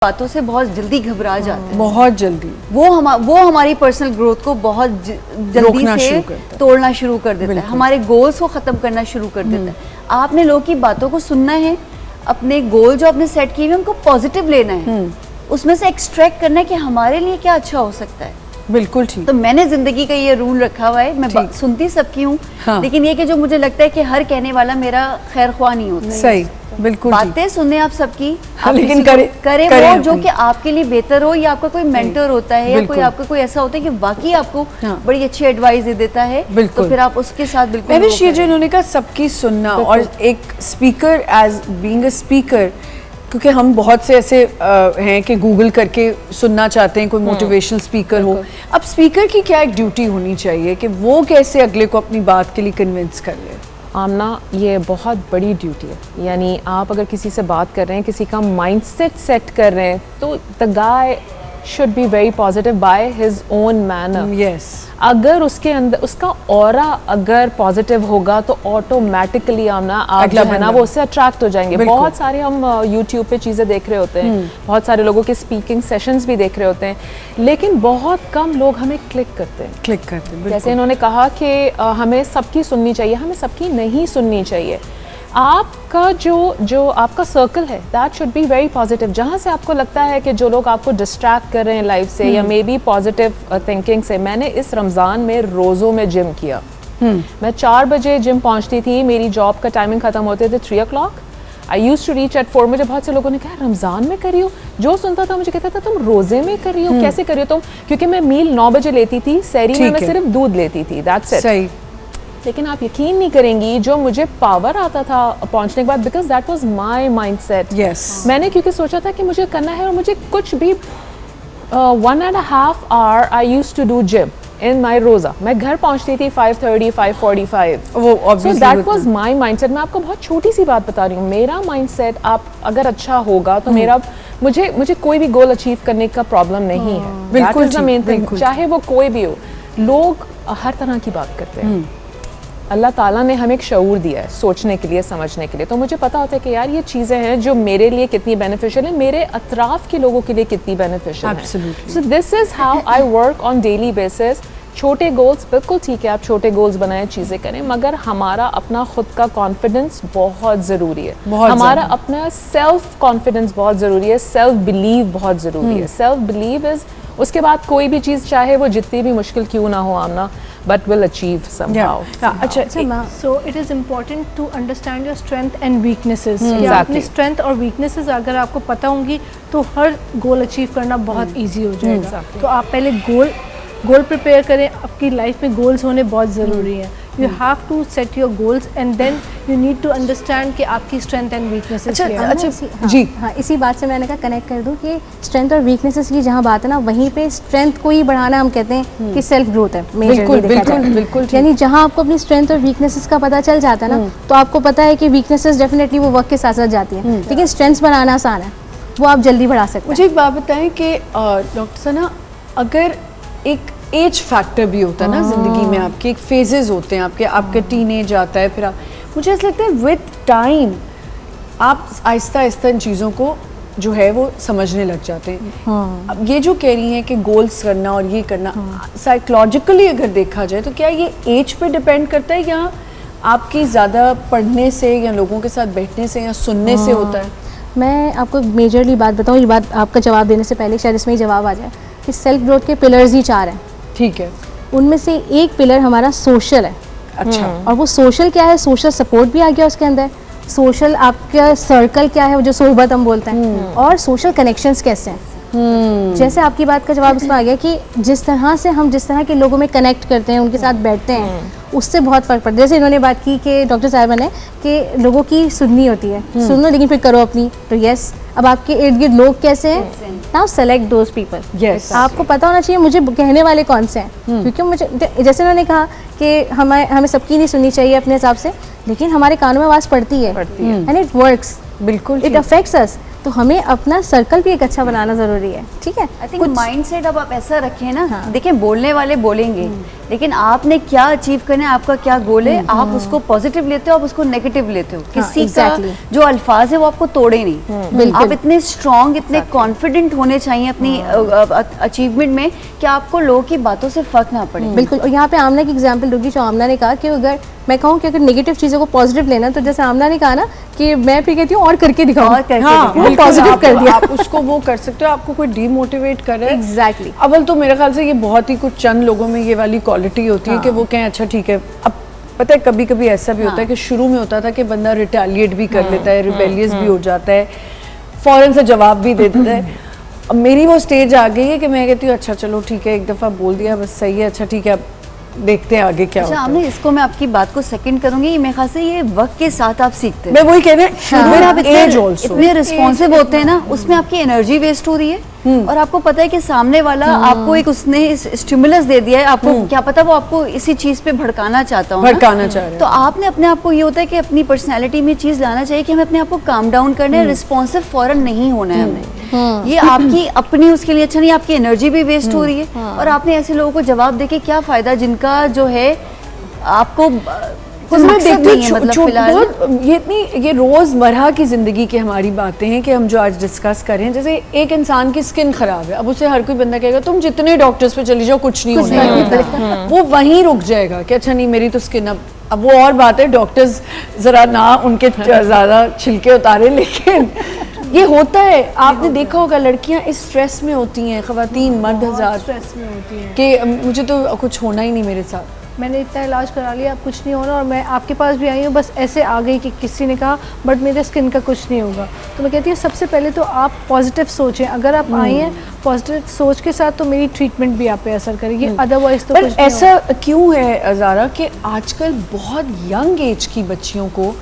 बातों से बहुत जल्दी घबरा जाते हैं, बहुत जल्दी। वो हमारी पर्सनल ग्रोथ को बहुत जल्दी से तोड़ना शुरू कर देता है, हमारे गोल्स को ख़त्म करना शुरू कर देता है। आपने लोगों की बातों को सुनना है, अपने गोल जो आपने सेट किए हैं उनको पॉजिटिव लेना है, उसमें से एक्सट्रैक्ट करना है कि हमारे लिए क्या अच्छा हो सकता है। बिल्कुल ठीक। तो मैंने जिंदगी का ये रूल रखा हुआ है, मैं सुनती सबकी हूँ, हाँ। लेकिन ये कि जो मुझे लगता है कि हर कहने वाला मेरा खैर ख्वाह नहीं होता। सही, बिल्कुल। बातें सुने आप सबकी, हाँ, लेकिन करे वो जो कि आपके लिए बेहतर हो, या आपका कोई मेंटर होता है या कोई आपका कोई ऐसा होता है कि वाकई आपको बड़ी अच्छी एडवाइस दे देता है, तो फिर आप उसके साथ बिल्कुल। ये जो इन्होंने कहा सबकी सुनना, और एक speaker as being a speaker, क्योंकि हम बहुत से ऐसे हैं कि गूगल करके सुनना चाहते हैं, कोई मोटिवेशनल स्पीकर हो। अब स्पीकर की क्या एक ड्यूटी होनी चाहिए कि वो कैसे अगले को अपनी बात के लिए कन्विंस कर ले? आमना, ये बहुत बड़ी ड्यूटी है। यानी आप अगर किसी से बात कर रहे हैं, किसी का माइंडसेट सेट कर रहे हैं, तो the guy should be very positive by his own manner. Yes. अगर उसके अंदर उसका ऑरा अगर पॉजिटिव होगा तो ऑटोमेटिकली आमना आप जो है ना वो उससे अट्रैक्ट हो जाएंगे। बहुत सारे हम यूट्यूब पे चीज़ें देख रहे होते हैं, बहुत सारे लोगों के स्पीकिंग सेशंस भी देख रहे होते हैं, लेकिन बहुत कम लोग हमें क्लिक करते हैं। जैसे इन्होंने कहा कि हमें सबकी सुननी चाहिए, हमें सबकी नहीं सुननी चाहिए। आपका जो आपका सर्कल है that should be very positive. जहाँ से आपको लगता है कि जो लोग आपको डिस्ट्रैक्ट कर रहे हैं लाइफ से या मे बी पॉजिटिव थिंकिंग से। मैंने इस रमज़ान में रोज़ों में जिम किया। मैं 4 बजे जिम पहुँचती थी, मेरी जॉब का टाइमिंग ख़त्म होते थे 3 o'clock। I use to reach at 4। मुझे बहुत से लोगों ने कहा रमज़ान में कर रही हो, जो सुनता था मुझे कहता था तुम रोज़े में कर रही हो, कैसे कर रही हो तुम? क्योंकि मैं मील 9 बजे लेती थी, सहरी में मैं सिर्फ दूध लेती थी, दैट्स इट। सही। लेकिन आप यकीन नहीं करेंगी, जो मुझे पावर आता था पहुंचने के बाद, because that was my mindset. मैंने क्योंकि सोचा था कि मुझे करना है, और मुझे कुछ भी 1.5 hour I use to do gym in my रोज़ा। मैं घर पहुंचती थी 5:30, 5:45। So that was my mindset. मैं आपको बहुत छोटी सी बात बता रही हूँ, मेरा माइंडसेट आप अगर अच्छा होगा तो मेरा मुझे कोई भी गोल अचीव करने का प्रॉब्लम नहीं है। बिल्कुल द मेन थिंग, चाहे वो कोई भी हो। लोग हर तरह की बात करते हैं, अल्लाह ताला ने हमें एक शऊर दिया है सोचने के लिए, समझने के लिए। तो मुझे पता होता है कि यार ये चीज़ें हैं जो मेरे लिए कितनी बेनिफिशियल है, मेरे अतराफ के लोगों के लिए कितनी बेनिफिशियल है। So this is how I work on daily basis. छोटे गोल्स बिल्कुल ठीक है, आप छोटे गोल्स बनाएं, चीज़ें करें, मगर हमारा अपना खुद का कॉन्फिडेंस बहुत ज़रूरी है। हमारा अपना सेल्फ कॉन्फिडेंस बहुत ज़रूरी है, सेल्फ बिलीव बहुत ज़रूरी है। सेल्फ बिलीव इज़, उसके बाद कोई भी चीज़ चाहे वो जितनी भी मुश्किल क्यों ना हो आमना, but will achieve somehow. So it is important to understand your strength and weaknesses. अपनी strength और weaknesses अगर आपको पता होंगी तो हर गोल अचीव करना बहुत easy हो जाएगा। तो आप पहले गोल प्रिपेयर करें। आपकी लाइफ में गोल्स होने बहुत ज़रूरी है। You have to set your goals and then you need to understand कि आपकी स्ट्रेंथ एंड वीकनेसेस क्या है। जी हाँ, इसी बात से मैंने कहा कनेक्ट कर दूं कि स्ट्रेंथ और वीकनेसेस की जहाँ बात है ना, वहीं पे स्ट्रेंथ को ही बढ़ाना हम कहते हैं कि सेल्फ ग्रोथ है। बिल्कुल। यानी जहाँ आपको अपनी स्ट्रेंथ और वीकनेसेस का पता चल जाता है ना, तो आपको पता है कि वीकनेसेस डेफिनेटली वो वक्त के साथ साथ जाती है, लेकिन स्ट्रेंथ्स बनाना आसान है, वो आप जल्दी बढ़ा सकते हैं। मुझे एक बात बताएं कि डॉक्टर सना, अगर एक एज फैक्टर भी होता है ना जिंदगी में, आपके एक फेजेस होते हैं, आपका टीनेज आता है, फिर मुझे ऐसा लगता है विद टाइम आप आहिस्ता आहिस्ता इन चीज़ों को जो है वो समझने लग जाते हैं। अब ये जो कह रही हैं कि गोल्स करना और ये करना, साइकोलॉजिकली अगर देखा जाए तो क्या ये एज पे डिपेंड करता है, या आपकी ज़्यादा पढ़ने से या लोगों के साथ बैठने से या सुनने से होता है? मैं आपको मेजरली बात बताऊँ, ये बात आपका जवाब देने से पहले शायद इसमें ही जवाब आ जाए कि सेल्फ ग्रोथ के पिलर्स ही 4 हैं। ठीक है। उनमें से एक पिलर हमारा सोशल है। अच्छा। और वो सोशल क्या है? सोशल सपोर्ट भी आ गया उसके अंदर। सोशल आपका सर्कल क्या है, वो जो सोहबत हम बोलते हैं, और सोशल कनेक्शंस कैसे हैं। जैसे आपकी बात का जवाब इसमें आ गया कि जिस तरह के लोगों में कनेक्ट करते हैं, उनके साथ बैठते हैं, उससे बहुत फर्क पड़ता है। जैसे इन्होंने बात की कि डॉक्टर साहिबा ने कि लोगों की सुननी होती है, सुन लो लेकिन फिर करो अपनी। तो यस, अब आपके इर्द गिर्द लोग कैसे हैं, now select those people. Yes, आपको पता होना चाहिए मुझे कहने वाले कौन से हैं, क्योंकि मुझे जैसे उन्होंने कहा कि हमें सबकी नहीं सुननी चाहिए अपने हिसाब से, लेकिन हमारे कानों में आवाज़ पड़ती है एंड इट वर्क्स। बिल्कुल, इट अफेक्ट्स अस। तो हमें अपना सर्कल भी एक अच्छा बनाना ज़रूरी है। ठीक है, आई थिंक माइंडसेट अब आप ऐसा रखें ना, देखिए बोलने वाले बोलेंगे, लेकिन आपने क्या अचीव करना है, आपका क्या गोल है, आप उसको पॉजिटिव लेते हो, आप उसको नेगेटिव लेते हो। किसी का जो अल्फाज है वो आपको तोड़े नहीं। आप इतने स्ट्रॉन्ग, इतने कॉन्फिडेंट होने चाहिए अपनी अचीवमेंट में कि आपको लोगों की बातों से फर्क ना पड़े। बिल्कुल। और यहाँ पे आमना की एग्जांपल दूंगी, जो आमना ने कहा कि अगर मैं कहूँ कि अगर नेगेटिव चीज़ों को पॉजिटिव लेना, तो जैसे आमना ने कहा ना कि मैं फिर कहती हूँ और करके दिखाऊं, और करके हाँ, दिखाओ। पॉजिटिव कर दिया। आप उसको वो कर सकते हो, आपको कोई डीमोटिवेट करे। एग्जैक्टली। अव्वल तो मेरे ख्याल से ये बहुत ही कुछ चंद लोगों में ये वाली क्वालिटी होती है कि वो कहें अच्छा ठीक है। अब पता है कभी कभी ऐसा भी होता है कि शुरू में होता था कि बंदा रिटेलिएट भी कर लेता है, रिबेलियस भी हो जाता है, फौरन से जवाब भी दे देता है। अब मेरी वो स्टेज आ गई है कि मैं कहती हूँ अच्छा चलो ठीक है, एक दफ़ा बोल दिया बस सही है, अच्छा ठीक है अब देखते हैं आगे क्या होता है। हमने इसको, मैं आपकी बात को सेकंड करूंगी, मेरे ख्याल से ये वक्त के साथ आप सीखते हैं। मैं वही कह रही हूँ, शुरू में आप इतने रिस्पॉन्सिव होते हैं ना, उसमें आपकी एनर्जी वेस्ट हो रही है और आपको पता है कि सामने वाला आपको एक उसने स्टिमुलस दे दिया है, आपको क्या पता वो आपको इसी चीज पे भड़काना चाहता हूँ, भड़काना चाह रहे हैं। तो आपने अपने आप को, ये होता है कि अपनी पर्सनैलिटी में चीज लाना चाहिए कि हमें अपने आप को काम डाउन करना है, रिस्पॉन्सिव फौरन नहीं होना है हमें। ये आपकी अपनी उसके लिए अच्छा नहीं, आपकी एनर्जी भी वेस्ट हो रही है और आपने ऐसे लोगों को जवाब देके क्या फायदा जिनका जो है आपको ये रोजमर्रा की जिंदगी की हमारी बातें हैं कि हम जो आज डिस्कस कर रहे हैं। जैसे एक इंसान की स्किन खराब है, अब उसे हर कोई बंदा कहेगा तुम जितने डॉक्टर्स पे चली जाओ कुछ नहीं होना, वो वहीं रुक जाएगा कि अच्छा नहीं मेरी तो स्किन अब वो और बात है डॉक्टर्स जरा ना उनके ज्यादा छिलके उतारे, लेकिन ये होता है। आपने देखा होगा लड़कियां इस स्ट्रेस में होती हैं, खवातीन मर्द हजार स्ट्रेस में होती हैं कि मुझे तो कुछ होना ही नहीं मेरे साथ, मैंने इतना इलाज करा लिया, अब कुछ नहीं होना, और मैं आपके पास भी आई हूँ बस ऐसे आ गई कि किसी ने कहा बट मेरे स्किन का कुछ नहीं होगा। तो मैं कहती हूँ सबसे पहले तो आप पॉजिटिव सोचें। अगर आप आई हैं पॉजिटिव सोच के साथ तो मेरी ट्रीटमेंट भी आप पे असर करेगी, अदरवाइज तो कुछ ऐसा क्यों है अज़ारा कि आजकल बहुत यंग एज की बच्चियों को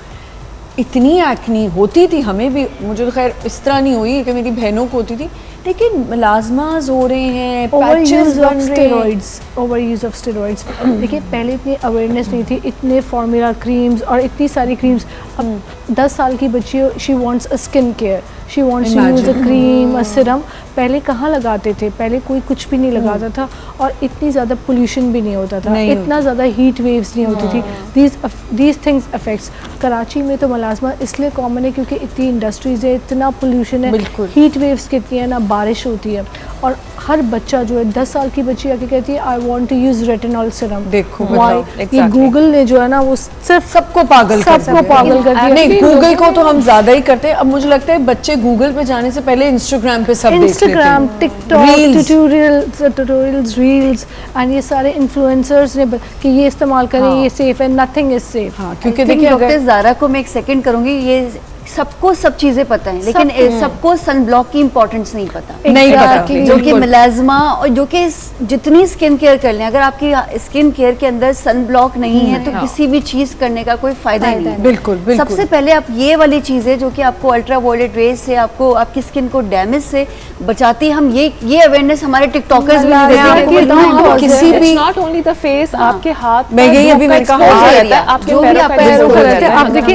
इतनी एक्नी होती थी, हमें भी, मुझे तो खैर इस तरह नहीं हुई कि मेरी बहनों को होती थी, लेकिन मिलाजमास हो रहे हैं, पैचेस बन रहे हैं, ओवर यूज ऑफ स्टेरॉइड्स। देखिए पहले इतनी अवेयरनेस नहीं थी, इतने फॉर्मूला क्रीम्स और इतनी सारी क्रीम्स। अब 10 साल की बच्ची, she wants a skin care, she wants to use a cream, a serum. पहले कहाँ लगाते थे, पहले कोई कुछ भी नहीं लगाता था और इतनी ज़्यादा पोल्यूशन भी नहीं होता था, इतना ज़्यादा हीट वेव्स नहीं होती थी। These things affects. कराची में तो मलाजमा इसलिए कॉमन है क्योंकि इतनी इंडस्ट्रीज है, इतना पोल्यूशन है, हीट वेव्स कितनी है ना, बारिश होती है और हर बच्चा जो है 10 साल की बच्ची आके कहती है I want to use retinol serum. देखो ये गूगल ने जो है ना वो सिर्फ सबको पागल कर दिया। नहीं, गूगल को तो हम ज्यादा ही करते हैं। अब मुझे लगता है बच्चे गूगल पे जाने से पहले इंस्टाग्राम पे सब Instagram, TikTok, tutorials, reels and ये सारे इन्फ्लुएंसर्स ने कि ये इस्तेमाल करें, ये सेफ है, नथिंग इज सेफ। क्योंकि देखिए डॉक्टर ज़ारा को मैं एक सेकंड करूंगी, ये सबको सब चीजें पता है लेकिन सबको सन ब्लॉक की इंपॉर्टेंस नहीं पता, नहीं पता, जो कि मिलाजमा और जो कि जितनी स्किन केयर कर लें, अगर आपकी स्किन केयर के अंदर सन ब्लॉक नहीं है तो किसी भी चीज करने का कोई फायदा नहीं है। बिल्कुल। सबसे पहले आप ये वाली चीजें जो कि आपको अल्ट्रा वायलेट रेज से, आपको आपकी स्किन को डैमेज से बचाती है, हम ये अवेयरनेस हमारे टिकटॉकर्स भी नहीं देते हैं। किसी भी नॉट ओनली द फेस, आपके हाथ, मैं यही अभी मैंने कहा आपके पैरों को रहता है। आप देखिए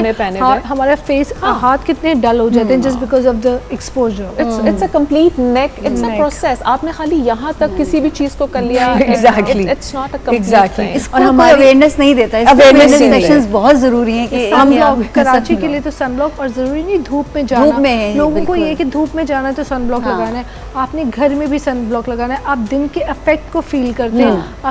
हमारा फेस, हाथ कितने डल हो जाते हैं just because of the exposure. It's a complete neck, it's a process. आपने खाली यहाँ तक किसी भी चीज को कर लिया, exactly, it's not a complete thing. और हमारी अवेयरनेस नहीं देता है, अवेयरनेस सेशंस बहुत जरूरी है कि सनब्लॉक कराची के लिए तो सनब्लॉक, और जरूरी नहीं धूप में जाना, धूप में लोगों को ये कि धूप में जाना है तो सनब्लॉक लगाना है, आपने घर में भी सनब्लॉक लगाना है। आप दिन के इफेक्ट को फील करते हैं,